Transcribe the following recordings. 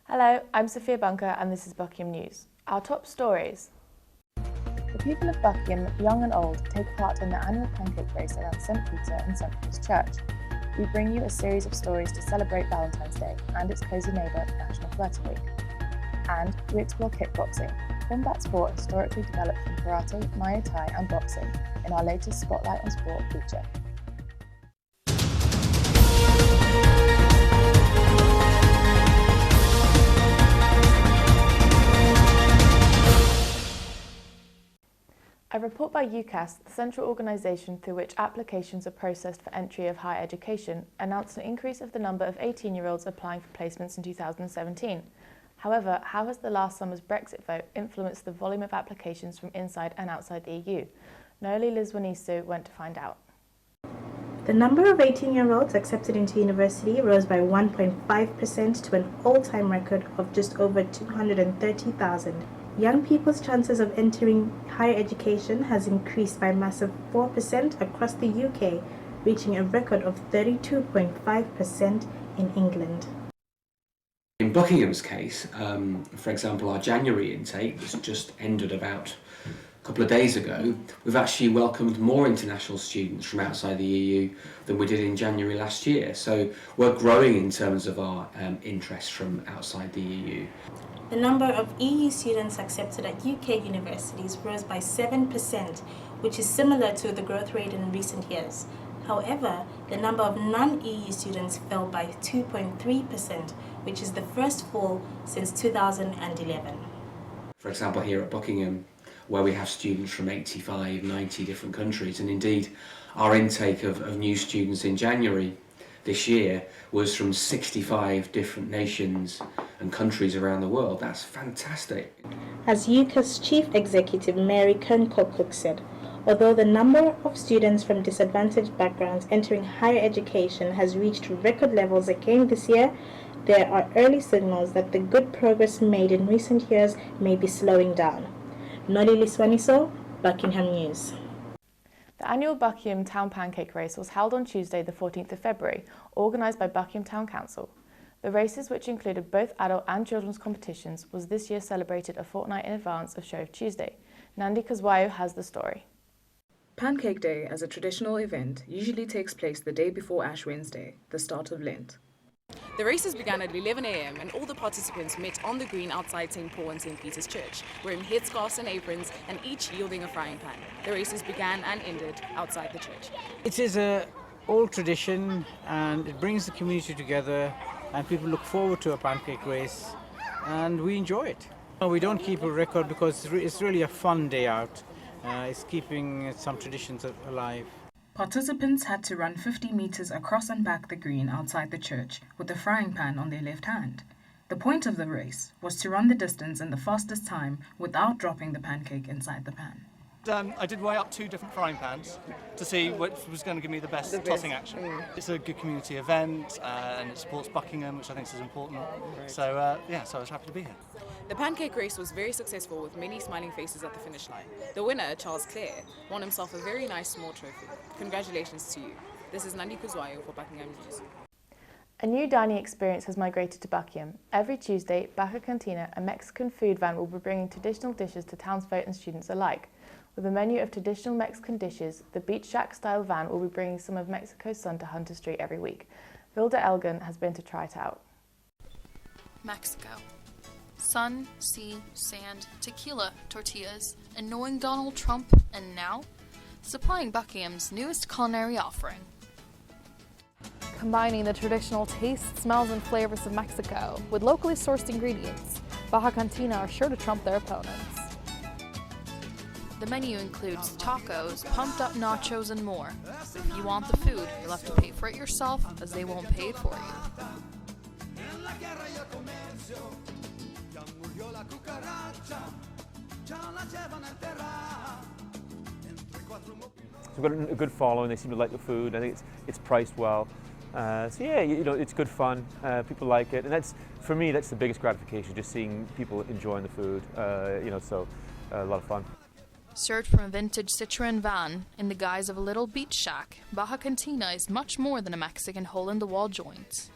Hello, I'm Sophia Bunker and this is Buckingham News. Our top stories. The people of Buckingham, young and old, take part in the annual pancake race around St Peter and St Paul's Church. We bring you a series of stories to celebrate Valentine's Day and its cosy neighbour, National Flirting Week. And we explore kickboxing, combat sport historically developed from karate, Muay Thai and boxing, in our latest Spotlight on Sport feature. A report by UCAS, the central organisation through which applications are processed for entry of higher education, announced an increase of the number of 18-year-olds applying for placements in 2017. However, how has the last summer's Brexit vote influenced the volume of applications from inside and outside the EU? Noli Lizwanisu went to find out. The number of 18-year-olds accepted into university rose by 1.5% to an all-time record of just over 230,000. Young people's chances of entering higher education has increased by a massive 4% across the UK, reaching a record of 32.5% in England. In Buckingham's case, for example, our January intake that's just ended about a couple of days ago, we've actually welcomed more international students from outside the EU than we did in January last year. So we're growing in terms of our interest from outside the EU. The number of EU students accepted at UK universities rose by 7%, which is similar to the growth rate in recent years. However, the number of non-EU students fell by 2.3%, which is the first fall since 2011. For example, here at Buckingham, where we have students from 85, 90 different countries, and indeed our intake of new students in January this year was from 65 different nations and countries around the world. That's fantastic. As UCAS Chief Executive Mary Cook said, although the number of students from disadvantaged backgrounds entering higher education has reached record levels again this year, there are early signals that the good progress made in recent years may be slowing down. Noli Lizwanisu, Buckingham News. The annual Buckingham Town Pancake Race was held on Tuesday the 14th of February, organised by Buckingham Town Council. The races, which included both adult and children's competitions, was this year celebrated a fortnight in advance of Shrove Tuesday. Nandi Kazwayo has the story. Pancake Day, as a traditional event, usually takes place the day before Ash Wednesday, the start of Lent. The races began at 11 a.m. and all the participants met on the green outside St. Paul and St. Peter's Church, wearing headscarves and aprons and each yielding a frying pan. The races began and ended outside the church. It is an old tradition and it brings the community together, and people look forward to a pancake race and we enjoy it. We don't keep a record because it's really a fun day out. It's keeping some traditions alive. Participants had to run 50 meters across and back the green outside the church with a frying pan on their left hand. The point of the race was to run the distance in the fastest time without dropping the pancake inside the pan. I did weigh up 2 different frying pans to see which was going to give me the best tossing action. It's a good community event and it supports Buckingham, which I think is important. So so I was happy to be here. The pancake race was very successful with many smiling faces at the finish line. The winner, Charles Clare, won himself a very nice small trophy. Congratulations to you. This is Nandi Kuzwayo for Buckingham News. A new dining experience has migrated to Buckingham. Every Tuesday, Baja Cantina, a Mexican food van, will be bringing traditional dishes to townsfolk and students alike. With a menu of traditional Mexican dishes, the Beach Shack-style van will be bringing some of Mexico's sun to Hunter Street every week. Vilda Elgin has been to try it out. Mexico. Sun, sea, sand, tequila, tortillas, and knowing Donald Trump, and now, supplying Buckingham's newest culinary offering. Combining the traditional tastes, smells, and flavors of Mexico with locally sourced ingredients, Baja Cantina are sure to trump their opponents. The menu includes tacos, pumped up nachos, and more. If you want the food, you'll have to pay for it yourself, as they won't pay it for you. So we've got a good following. They seem to like the food. I think it's priced well. It's good fun. People like it, and that's, for me, that's the biggest gratification. Just seeing people enjoying the food. So a lot of fun. Served from a vintage Citroen van in the guise of a little beach shack, Baja Cantina is much more than a Mexican hole-in-the-wall joint.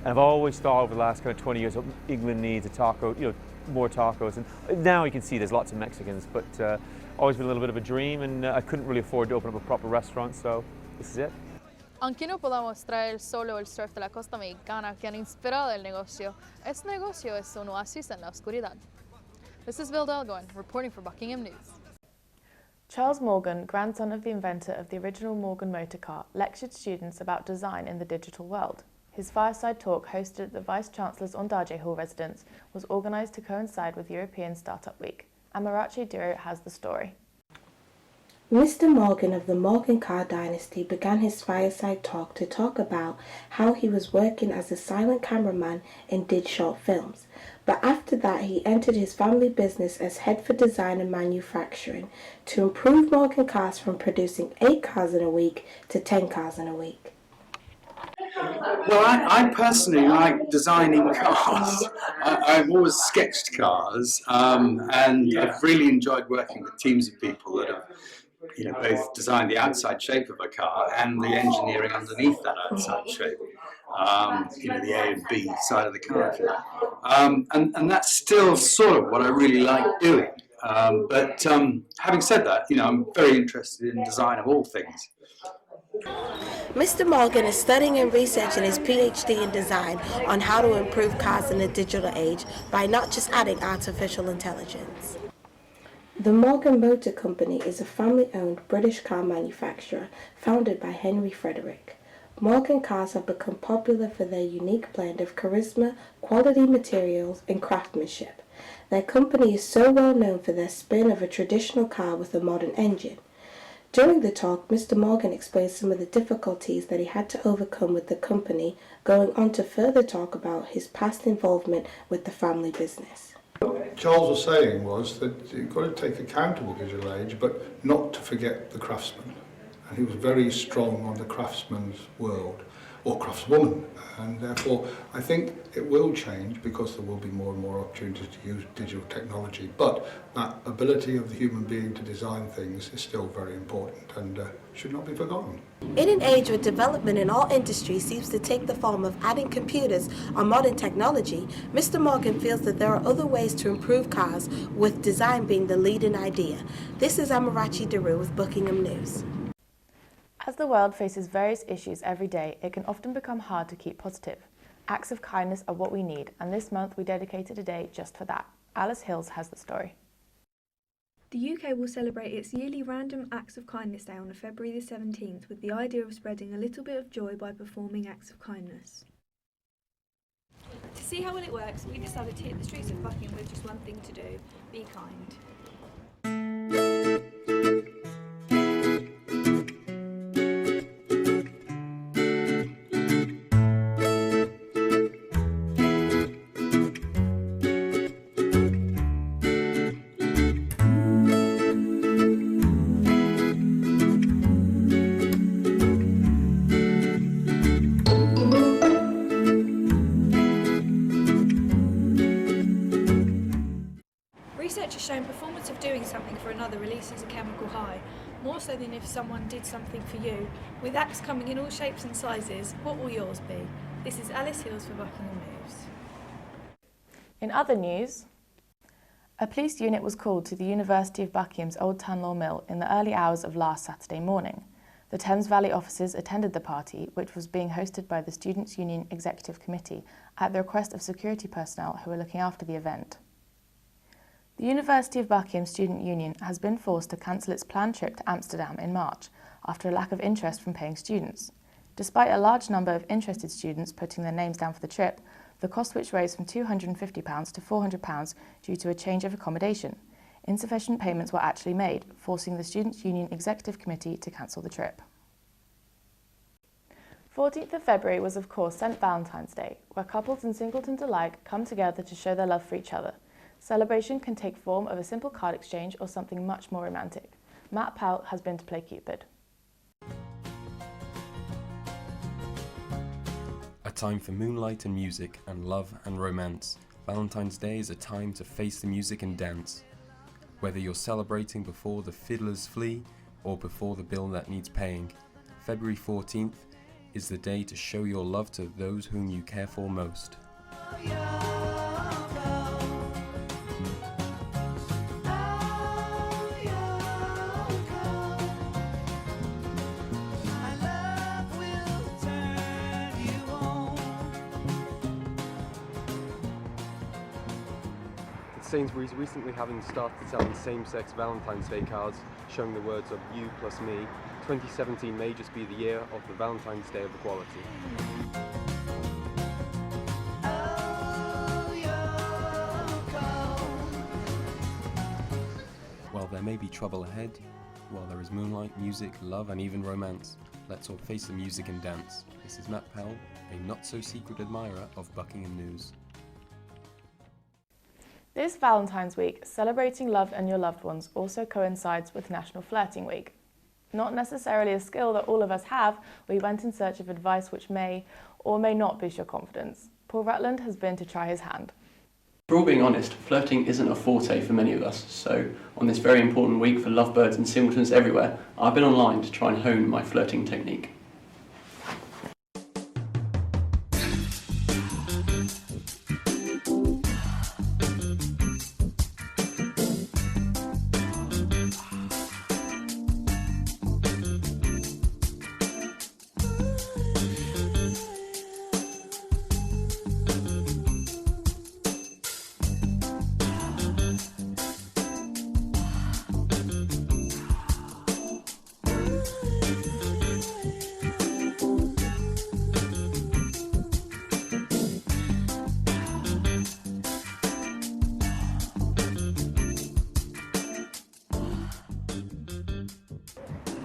And I've always thought over the last kind of 20 years, England needs a taco, more tacos. And now you can see there's lots of Mexicans, but always been a little bit of a dream, and I couldn't really afford to open up a proper restaurant, so this is it. Aunque no podamos traer solo el surf de la costa mexicana que han inspirado el negocio, este negocio es un oasis en la oscuridad. This is Bill Delgoin, reporting for Buckingham News. Charles Morgan, grandson of the inventor of the original Morgan motor car, lectured students about design in the digital world. His fireside talk, hosted at the Vice-Chancellor's Ondaatje Hall residence, was organised to coincide with European Startup Week. Amarachi Duro has the story. Mr. Morgan of the Morgan car dynasty began his fireside talk to talk about how he was working as a silent cameraman and did short films. But after that, he entered his family business as head for design and manufacturing to improve Morgan cars from producing 8 cars in a week to 10 cars in a week. Well, I personally like designing cars. I've always sketched cars, and I've really enjoyed working with teams of people that have both designed the outside shape of a car and the engineering underneath that outside shape. The A and B side of the car. And that's still sort of what I really like doing. But having said that, I'm very interested in design of all things. Mr. Morgan is studying and researching his PhD in design on how to improve cars in the digital age by not just adding artificial intelligence. The Morgan Motor Company is a family-owned British car manufacturer founded by Henry Frederick. Morgan cars have become popular for their unique blend of charisma, quality materials, and craftsmanship. Their company is so well known for their spin of a traditional car with a modern engine. During the talk, Mr. Morgan explained some of the difficulties that he had to overcome with the company, going on to further talk about his past involvement with the family business. What Charles was saying was that you've got to take account of the digital age, but not to forget the craftsman. And he was very strong on the craftsman's world, or craftswoman, and therefore I think it will change because there will be more and more opportunities to use digital technology, but that ability of the human being to design things is still very important and should not be forgotten. In an age where development in all industries seems to take the form of adding computers or modern technology, Mr. Morgan feels that there are other ways to improve cars, with design being the leading idea. This is Amarachi Duro with Buckingham News. As the world faces various issues every day, it can often become hard to keep positive. Acts of kindness are what we need, and this month we dedicated a day just for that. Alice Hills has the story. The UK will celebrate its yearly Random Acts of Kindness Day on February the 17th with the idea of spreading a little bit of joy by performing acts of kindness. To see how well it works, we decided to hit the streets of Buckingham with just one thing to do: be kind. Research has shown performance of doing something for another releases a chemical high, more so than if someone did something for you. With acts coming in all shapes and sizes, what will yours be? This is Alice Hills for Buckingham News. In other news, a police unit was called to the University of Buckingham's Old Town Law Mill in the early hours of last Saturday morning. The Thames Valley officers attended the party, which was being hosted by the Students' Union Executive Committee at the request of security personnel who were looking after the event. The University of Buckingham Student Union has been forced to cancel its planned trip to Amsterdam in March after a lack of interest from paying students. Despite a large number of interested students putting their names down for the trip, the cost which rose from £250 to £400 due to a change of accommodation. Insufficient payments were actually made, forcing the Students' Union Executive Committee to cancel the trip. 14th of February was of course St Valentine's Day, where couples and singletons alike come together to show their love for each other. Celebration can take form of a simple card exchange or something much more romantic. Matt Powell has been to play Cupid. A time for moonlight and music and love and romance. Valentine's Day is a time to face the music and dance. Whether you're celebrating before the fiddlers flee or before the bill that needs paying, February 14th is the day to show your love to those whom you care for most. Sainsbury's recently having started selling same-sex Valentine's Day cards showing the words of you plus me. 2017 may just be the year of the Valentine's Day of equality. While there may be trouble ahead, while there is moonlight, music, love and even romance, let's all face the music and dance. This is Matt Pell, a not-so-secret admirer of Buckingham News. This Valentine's Week, celebrating love and your loved ones also coincides with National Flirting Week. Not necessarily a skill that all of us have, we went in search of advice which may or may not boost your confidence. Paul Rutland has been to try his hand. For all being honest, flirting isn't a forte for many of us, so on this very important week for lovebirds and singletons everywhere, I've been online to try and hone my flirting technique.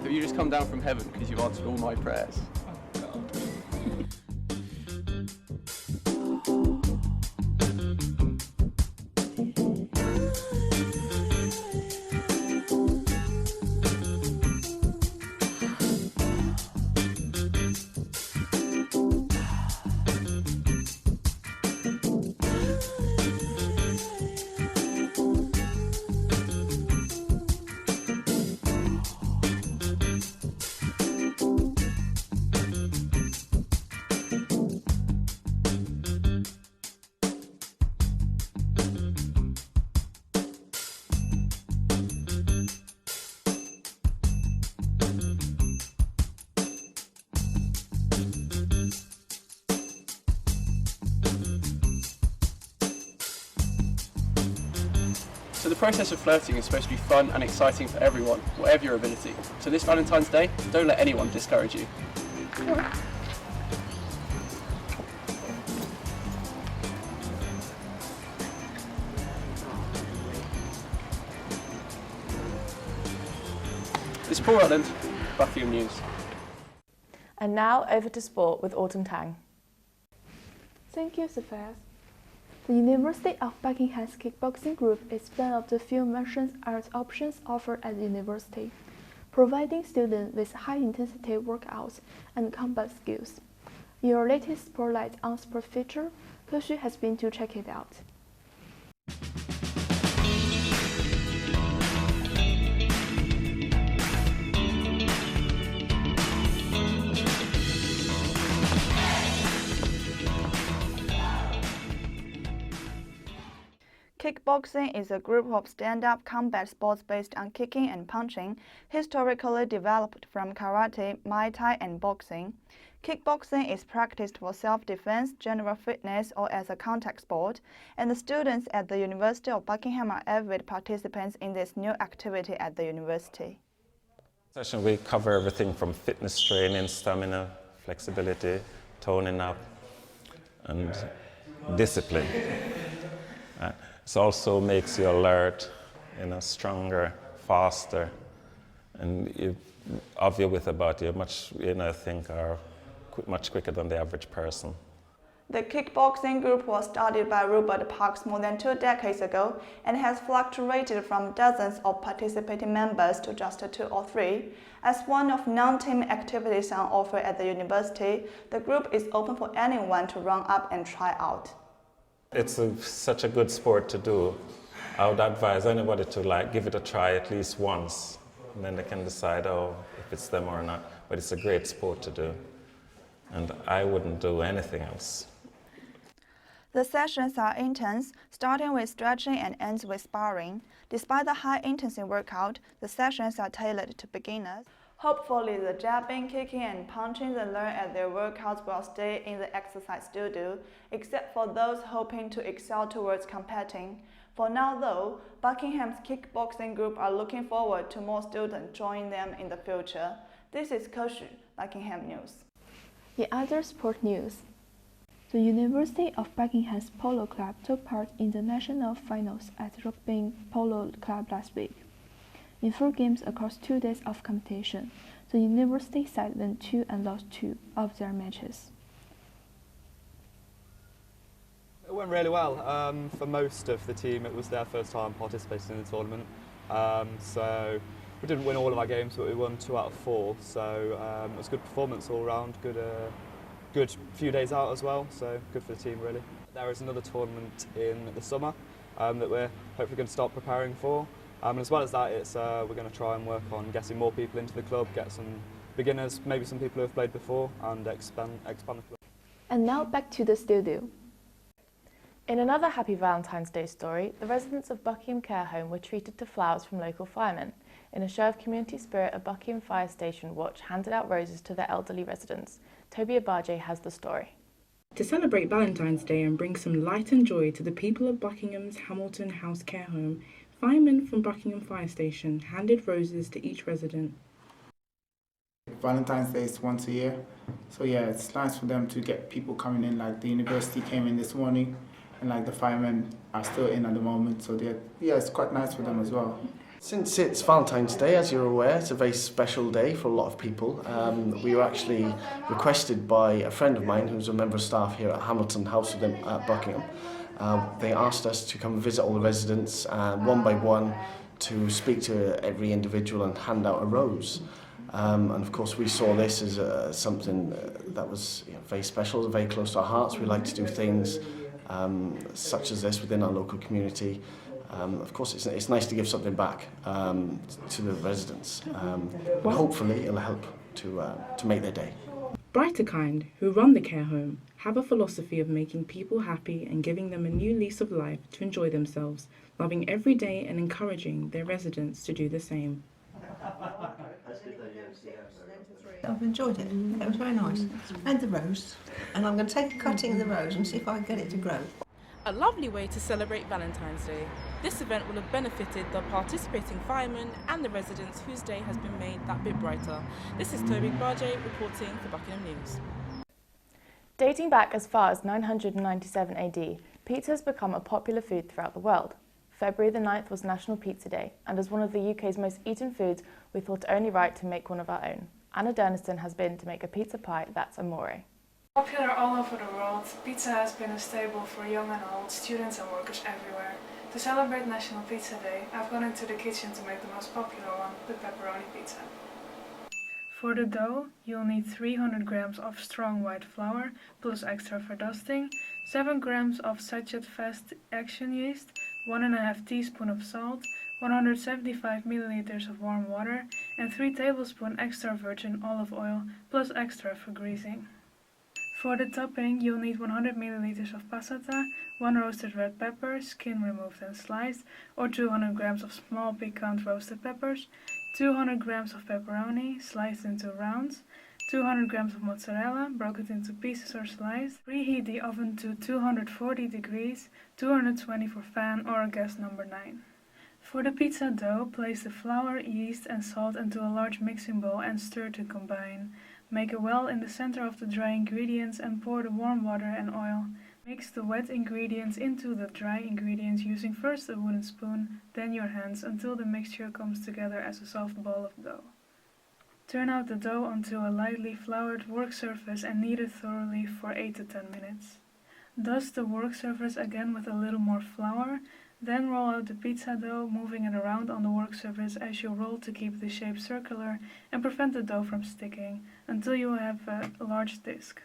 Have you just come down from heaven because you've answered all my prayers? So the process of flirting is supposed to be fun and exciting for everyone, whatever your ability. So this Valentine's Day, don't let anyone discourage you. This is Paul Rutland, Buckingham News. And now over to sport with Autumn Tang. Thank you, Sophia. The University of Buckingham's kickboxing group is one of the few martial arts options offered at the university, providing students with high-intensity workouts and combat skills. In your latest Spotlight on Sport feature, He has been to check it out. Kickboxing is a group of stand-up combat sports based on kicking and punching, historically developed from karate, Muay Thai, and boxing. Kickboxing is practiced for self-defense, general fitness, or as a contact sport, and the students at the University of Buckingham are avid participants in this new activity at the university. Session we cover everything from fitness training, stamina, flexibility, toning up, and discipline. It also makes you alert, stronger, faster, and of your wit about you, much, I think, are much quicker than the average person. The kickboxing group was started by Robert Parks more than 2 decades ago and has fluctuated from dozens of participating members to just 2 or 3. As one of non-team activities on offer at the university, the group is open for anyone to run up and try out. It's such a good sport to do. I would advise anybody to give it a try at least once, and then they can decide if it's them or not. But it's a great sport to do. and I wouldn't do anything else. The sessions are intense, starting with stretching and ends with sparring. Despite the high-intensity workout, the sessions are tailored to beginners. Hopefully, the jabbing, kicking, and punching they learn at their workouts will stay in the exercise studio, except for those hoping to excel towards competing. For now, though, Buckingham's kickboxing group are looking forward to more students joining them in the future. This is Keshu, Buckingham News. The other sport news. The University of Buckingham's Polo Club took part in the national finals at Rugby Polo Club last week. In 4 games across 2 days of competition, the university side won 2 and lost 2 of their matches. It went really well. For most of the team, it was their first time participating in the tournament. So we didn't win all of our games, but we won 2 out of 4. So it was a good performance all round, good few days out as well, so good for the team really. There is another tournament in the summer that we're hopefully going to start preparing for. And as well as that, we're going to try and work on getting more people into the club, get some beginners, maybe some people who have played before, and expand the club. And now back to the studio. In another happy Valentine's Day story, the residents of Buckingham Care Home were treated to flowers from local firemen. In a show of community spirit, a Buckingham Fire Station watch handed out roses to their elderly residents. Toby Abaje has the story. To celebrate Valentine's Day and bring some light and joy to the people of Buckingham's Hamilton House Care Home, firemen from Buckingham Fire Station handed roses to each resident. Valentine's Day is once a year, so yeah, it's nice for them to get people coming in, like the university came in this morning, and like the firemen are still in at the moment, so yeah, it's quite nice for them as well. Since it's Valentine's Day, as you're aware, it's a very special day for a lot of people. We were actually requested by a friend of mine who's a member of staff here at Hamilton House with them at Buckingham. They asked us to come and visit all the residents one by one to speak to every individual and hand out a rose. And of course we saw this as something that was very special, very close to our hearts. We like to do things such as this within our local community. Of course, it's nice to give something back to the residents. Hopefully, it'll help to make their day. Brighter Kind, who run the care home, have a philosophy of making people happy and giving them a new lease of life to enjoy themselves, loving every day and encouraging their residents to do the same. I've enjoyed it. It was very nice. And the rose. And I'm going to take a cutting of the rose and see if I can get it to grow. A lovely way to celebrate Valentine's Day. This event will have benefited the participating firemen and the residents whose day has been made that bit brighter. This is Toby Barjay reporting for Buckingham News. Dating back as far as 997 AD, pizza has become a popular food throughout the world. February the 9th was National Pizza Day, and as one of the UK's most eaten foods, we thought it only right to make one of our own. Anna Derniston has been to make a pizza pie that's amore. Popular all over the world, pizza has been a staple for young and old, students and workers everywhere. To celebrate National Pizza Day, I've gone into the kitchen to make the most popular one, the pepperoni pizza. For the dough, you'll need 300 grams of strong white flour, plus extra for dusting, 7 grams of sachet fast action yeast, 1.5 teaspoons of salt, 175 milliliters of warm water, and 3 tablespoons extra virgin olive oil, plus extra for greasing. For the topping, you'll need 100 milliliters of passata, 1 roasted red pepper, skin removed and sliced, or 200 grams of small piquant roasted peppers, 200 grams of pepperoni, sliced into rounds, 200 grams of mozzarella, broken into pieces or sliced. Preheat the oven to 240 degrees, 220 for fan or gas number 9. For the pizza dough, place the flour, yeast and salt into a large mixing bowl and stir to combine. Make a well in the center of the dry ingredients and pour the warm water and oil. Mix the wet ingredients into the dry ingredients using first a wooden spoon, then your hands until the mixture comes together as a soft ball of dough. Turn out the dough onto a lightly floured work surface and knead it thoroughly for 8 to 10 minutes. Dust the work surface again with a little more flour, then roll out the pizza dough, moving it around on the work surface as you roll to keep the shape circular and prevent the dough from sticking, until you have a large disc.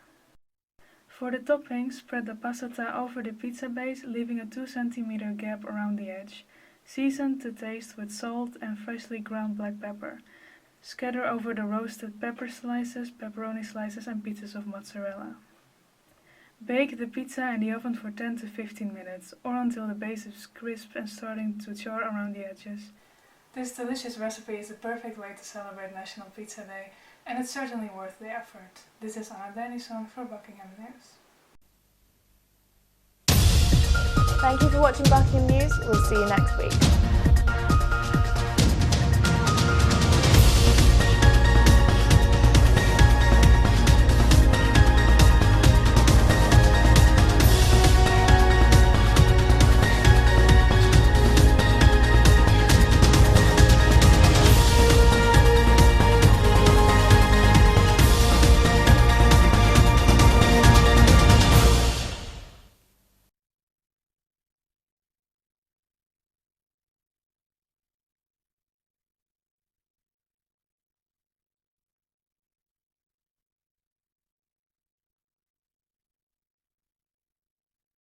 For the topping, spread the passata over the pizza base, leaving a 2 cm gap around the edge. Season to taste with salt and freshly ground black pepper. Scatter over the roasted pepper slices, pepperoni slices and pieces of mozzarella. Bake the pizza in the oven for 10 to 15 minutes or until the base is crisp and starting to char around the edges. This delicious recipe is the perfect way to celebrate National Pizza Day, and it's certainly worth the effort. This is Anna Denison for Buckingham News. Thank you for watching Buckingham News. We'll see you next week.